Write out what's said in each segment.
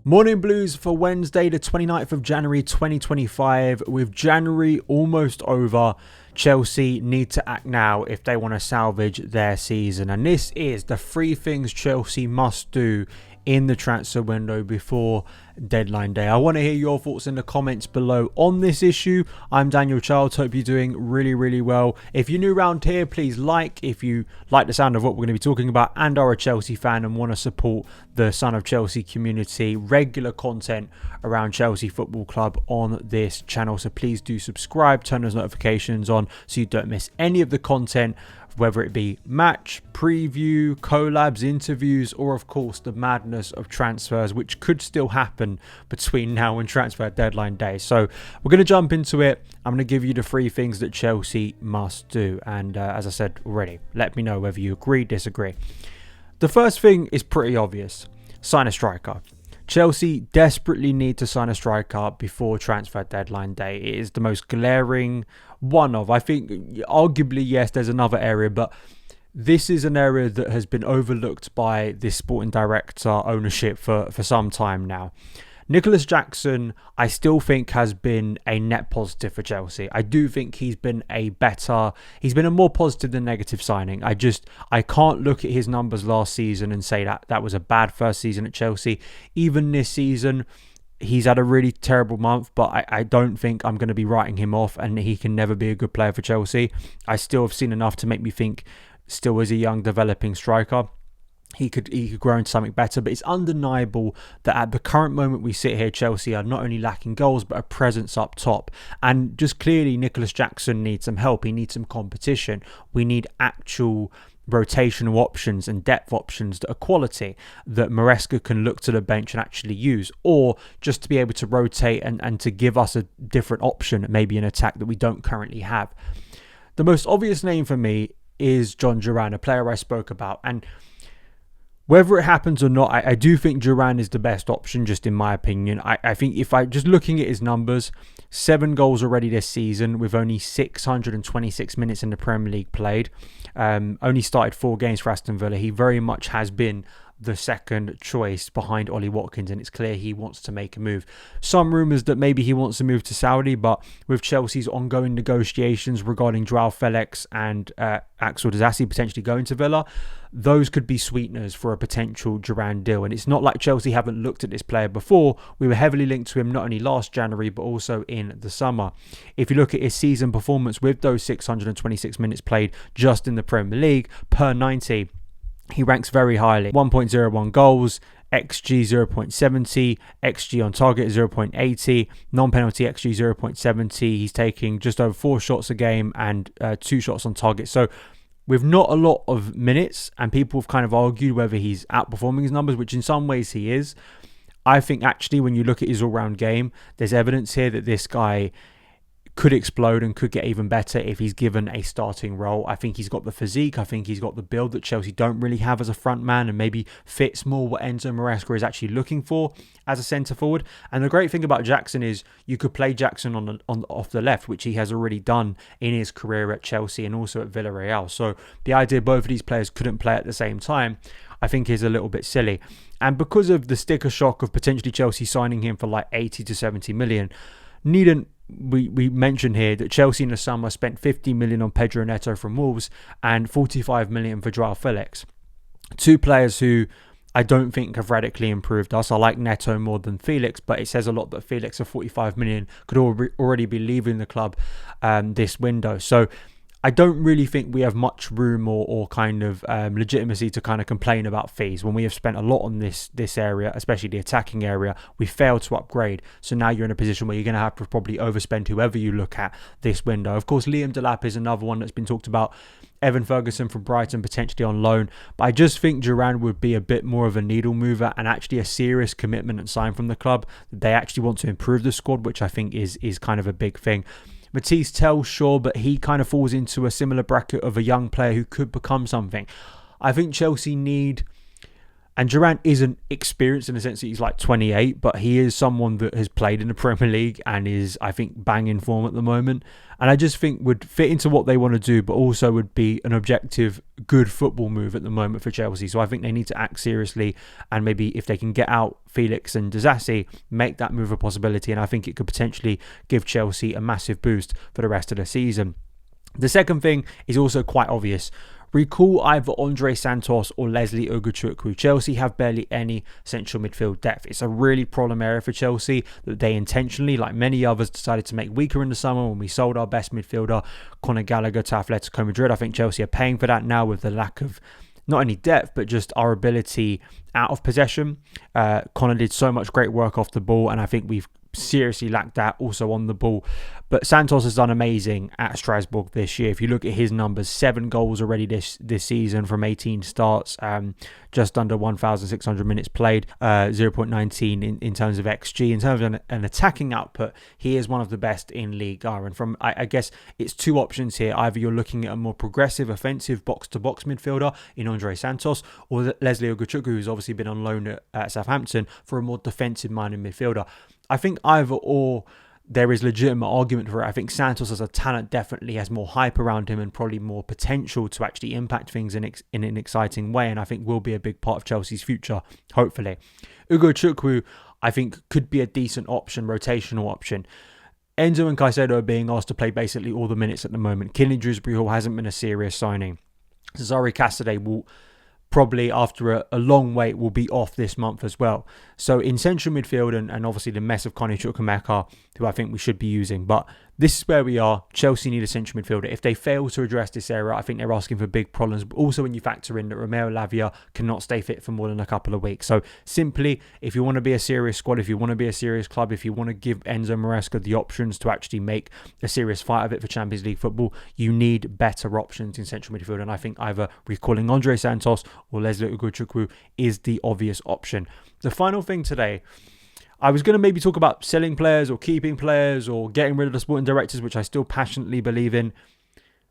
Morning Blues for Wednesday, the 29th of January 2025. With January almost over, Chelsea need to act now if they want to salvage their season. And this is the three things Chelsea must do in the transfer window before deadline day. I want to hear your thoughts in the comments below on this issue. I'm Daniel Childs. Hope you're doing really well. If you're new around here, please like if you like the sound of what we're going to be talking about and are a Chelsea fan and want to support the Son of Chelsea community. Regular content around Chelsea Football Club on this channel. So please do subscribe, turn those notifications on so you don't miss any of the content, whether it be match, preview, collabs, interviews, or of course the madness of transfers, which could still happen between now and transfer deadline day. So we're going to jump into it. I'm going to give you the three things that Chelsea must do. And as I said already, let me know whether you agree, disagree. The first thing is pretty obvious. Sign a striker. Chelsea desperately need to sign a striker before transfer deadline day. It is the most glaring one of, I think, arguably, yes, there's another area, but this is an area that has been overlooked by this sporting director ownership for some time now. Nicholas Jackson, I still think, has been a net positive for Chelsea. I do think he's been a more positive than negative signing. I can't look at his numbers last season and say that was a bad first season at Chelsea. Even this season, he's had a really terrible month, but I don't think I'm going to be writing him off and he can never be a good player for Chelsea. I still have seen enough to make me think, still as a young developing striker, he could grow into something better. But it's undeniable that at the current moment we sit here, Chelsea are not only lacking goals but a presence up top, and just clearly Nicholas Jackson needs some help. He needs some competition. We need actual rotational options and depth options that are quality, that Maresca can look to the bench and actually use, or just to be able to rotate and to give us a different option, maybe an attack that we don't currently have. The most obvious name for me is John Duran, a player I spoke about, and whether it happens or not, I do think Duran is the best option, just in my opinion. I think if I just looking at his numbers, 7 goals already this season with only 626 minutes in the Premier League played. Only started 4 games for Aston Villa. He very much has been the second choice behind Ollie Watkins, and it's clear he wants to make a move. Some rumours that maybe he wants to move to Saudi, but with Chelsea's ongoing negotiations regarding Joao Felix and Axel Disasi potentially going to Villa, those could be sweeteners for a potential Duran deal. And it's not like Chelsea haven't looked at this player before. We were heavily linked to him not only last January but also in the summer. If you look at his season performance with those 626 minutes played just in the Premier League per 90, he ranks very highly. 1.01 goals, XG 0.70, XG on target 0.80, non-penalty XG 0.70. He's taking just over 4 shots a game and 2 shots on target. So with not a lot of minutes, and people have kind of argued whether he's outperforming his numbers, which in some ways he is. I think actually when you look at his all-round game, there's evidence here that this guy could explode and could get even better if he's given a starting role. I think he's got the physique. I think he's got the build that Chelsea don't really have as a front man, and maybe fits more what Enzo Maresca is actually looking for as a centre forward. And the great thing about Jackson is you could play Jackson on off the left, which he has already done in his career at Chelsea and also at Villarreal. So the idea both of these players couldn't play at the same time, I think, is a little bit silly. And because of the sticker shock of potentially Chelsea signing him for like 80 to 70 million, we mentioned here that Chelsea in the summer spent 50 million on Pedro Neto from Wolves and 45 million for Joao Felix. 2 players who I don't think have radically improved us. I like Neto more than Felix, but it says a lot that Felix of 45 million could already be leaving the club this window. So I don't really think we have much room or kind of legitimacy to kind of complain about fees when we have spent a lot on this area, especially the attacking area. We failed to upgrade. So now you're in a position where you're going to have to probably overspend whoever you look at this window. Of course, Liam Delap is another one that's been talked about. Evan Ferguson from Brighton potentially on loan. But I just think Duran would be a bit more of a needle mover and actually a serious commitment and sign from the club. They actually want to improve the squad, which I think is kind of a big thing. Matisse Tell, sure, but he kind of falls into a similar bracket of a young player who could become something. I think Chelsea need And Durant isn't experienced in the sense that he's like 28, but he is someone that has played in the Premier League and is, I think, bang in form at the moment. And I just think would fit into what they want to do, but also would be an objective, good football move at the moment for Chelsea. So I think they need to act seriously, and maybe if they can get out Felix and Disasi, make that move a possibility. And I think it could potentially give Chelsea a massive boost for the rest of the season. The second thing is also quite obvious. Recall either Andre Santos or Leslie Ugochukwu. Chelsea have barely any central midfield depth. It's a really problem area for Chelsea that they intentionally, like many others, decided to make weaker in the summer when we sold our best midfielder, Conor Gallagher, to Atletico Madrid. I think Chelsea are paying for that now with the lack of not only depth, but just our ability out of possession. Conor did so much great work off the ball, and I think we've seriously lacked that also on the ball. But Santos has done amazing at Strasbourg this year. If you look at his numbers, 7 goals already this season from 18 starts, just under 1,600 minutes played, 0.19 in terms of XG. In terms of an attacking output, he is one of the best in Ligue 1. And from, I guess it's 2 options here. Either you're looking at a more progressive, offensive box-to-box midfielder in Andre Santos, or Leslie Ugochukwu, who's obviously been on loan at Southampton, for a more defensive-minded midfielder. I think either or, there is legitimate argument for it. I think Santos as a talent definitely has more hype around him and probably more potential to actually impact things in an exciting way, and I think will be a big part of Chelsea's future, hopefully. Ugochukwu, I think, could be a decent option, rotational option. Enzo and Caicedo are being asked to play basically all the minutes at the moment. Kinley Dewsbury Hall hasn't been a serious signing. Cesare Casadei will probably, after a long wait, will be off this month as well. So in central midfield, and obviously the mess of Connie Chukwuemeka, who I think we should be using. But this is where we are. Chelsea need a central midfielder. If they fail to address this area, I think they're asking for big problems. But also when you factor in that Romeo Lavia cannot stay fit for more than a couple of weeks. So simply, if you want to be a serious squad, if you want to be a serious club, if you want to give Enzo Maresca the options to actually make a serious fight of it for Champions League football, you need better options in central midfield. And I think either recalling Andre Santos or Leslie Ugochukwu is the obvious option. The final thing today, I was going to maybe talk about selling players or keeping players or getting rid of the sporting directors, which I still passionately believe in.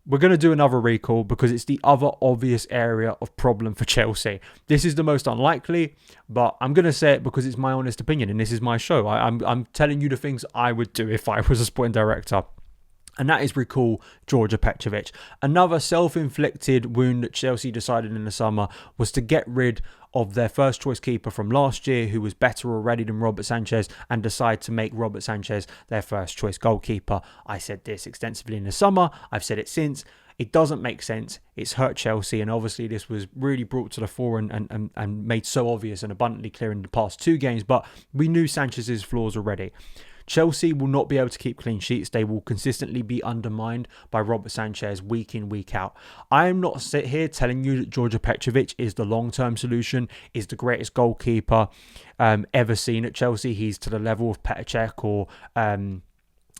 We're going to do another recall because it's the other obvious area of problem for Chelsea. This is the most unlikely, but I'm going to say it because it's my honest opinion and this is my show. I'm telling you the things I would do if I was a sporting director. And that is recall Georgia Petrovic. Another self-inflicted wound that Chelsea decided in the summer was to get rid of their first choice keeper from last year, who was better already than Robert Sanchez, and decide to make Robert Sanchez their first choice goalkeeper. I said this extensively in the summer. I've said it since. It doesn't make sense. It's hurt Chelsea, and obviously this was really brought to the fore and made so obvious and abundantly clear in the past 2 games, but we knew Sanchez's flaws already. Chelsea will not be able to keep clean sheets. They will consistently be undermined by Robert Sanchez week in, week out. I am not sit here telling you that Georgia Petrovic is the long-term solution, is the greatest goalkeeper ever seen at Chelsea. He's to the level of Petr Cech or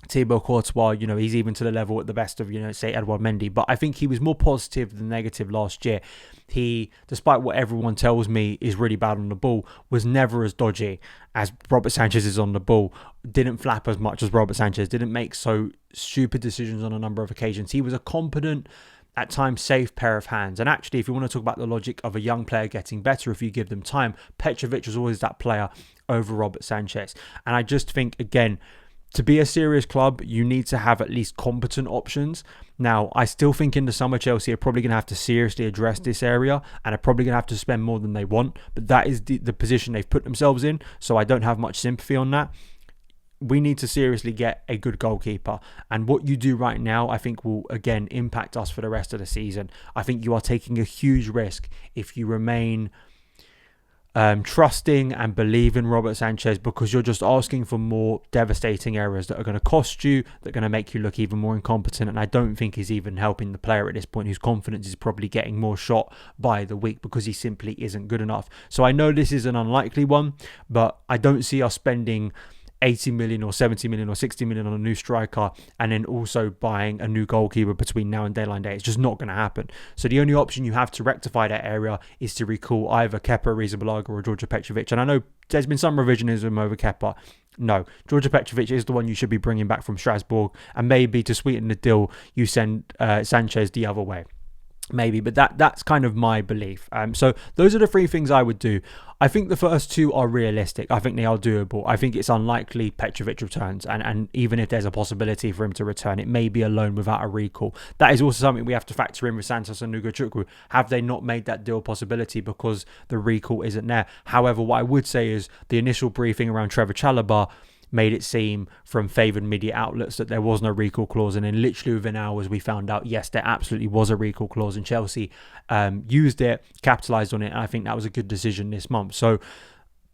Thibaut Courtois. You know, he's even to the level at the best of, say Edouard Mendy. But I think he was more positive than negative last year. He, despite what everyone tells me is really bad on the ball, was never as dodgy as Robert Sanchez is on the ball. Didn't flap as much as Robert Sanchez. Didn't make so stupid decisions on a number of occasions. He was a competent, at times safe pair of hands. And actually, if you want to talk about the logic of a young player getting better if you give them time, Petrovic was always that player over Robert Sanchez. And I just think, again, to be a serious club, you need to have at least competent options. Now, I still think in the summer, Chelsea are probably going to have to seriously address this area and are probably going to have to spend more than they want. But that is the position they've put themselves in, so I don't have much sympathy on that. We need to seriously get a good goalkeeper. And what you do right now, I think will, again, impact us for the rest of the season. I think you are taking a huge risk if you remain trusting and believe in Robert Sanchez, because you're just asking for more devastating errors that are going to cost you, that are going to make you look even more incompetent, and I don't think he's even helping the player at this point, whose confidence is probably getting more shot by the week because he simply isn't good enough. So I know this is an unlikely one, but I don't see us spending 80 million or 70 million or 60 million on a new striker and then also buying a new goalkeeper between now and deadline day. It's just not going to happen. So the only option you have to rectify that area is to recall either Kepa Arrizabalaga or Georgia Petrovic. And I know there's been some revisionism over Kepa. No, Georgia Petrovic is the one you should be bringing back from Strasbourg, and maybe to sweeten the deal, you send Sanchez the other way. maybe, but that's kind of my belief. So those are the three things I would do. I think the first two are realistic. I think they are doable. I think it's unlikely Petrovic returns, and even if there's a possibility for him to return, it may be a loan without a recall. That is also something we have to factor in with Santos and Nugochukwu. Have they not made that deal a possibility because the recall isn't there? However, what I would say is the initial briefing around Trevor Chalobah made it seem from favoured media outlets that there was no recall clause, and then literally within hours we found out, yes, there absolutely was a recall clause, and Chelsea used it, capitalised on it, and I think that was a good decision this month. So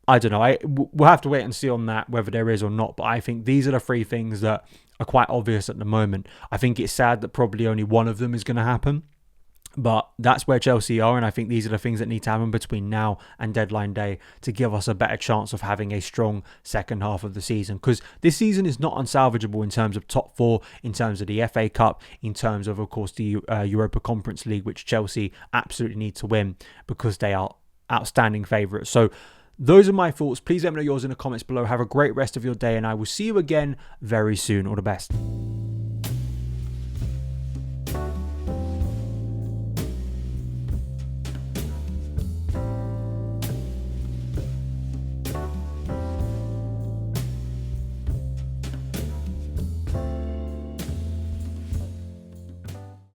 I don't know, we'll have to wait and see on that, whether there is or not, but I think these are the three things that are quite obvious at the moment. I think it's sad that probably only one of them is going to happen, but that's where Chelsea are, and I think these are the things that need to happen between now and deadline day to give us a better chance of having a strong second half of the season. Because this season is not unsalvageable in terms of top four, in terms of the FA Cup, in terms of course, the Europa Conference League, which Chelsea absolutely need to win because they are outstanding favourites. So those are my thoughts. Please let me know yours in the comments below. Have a great rest of your day, and I will see you again very soon. All the best.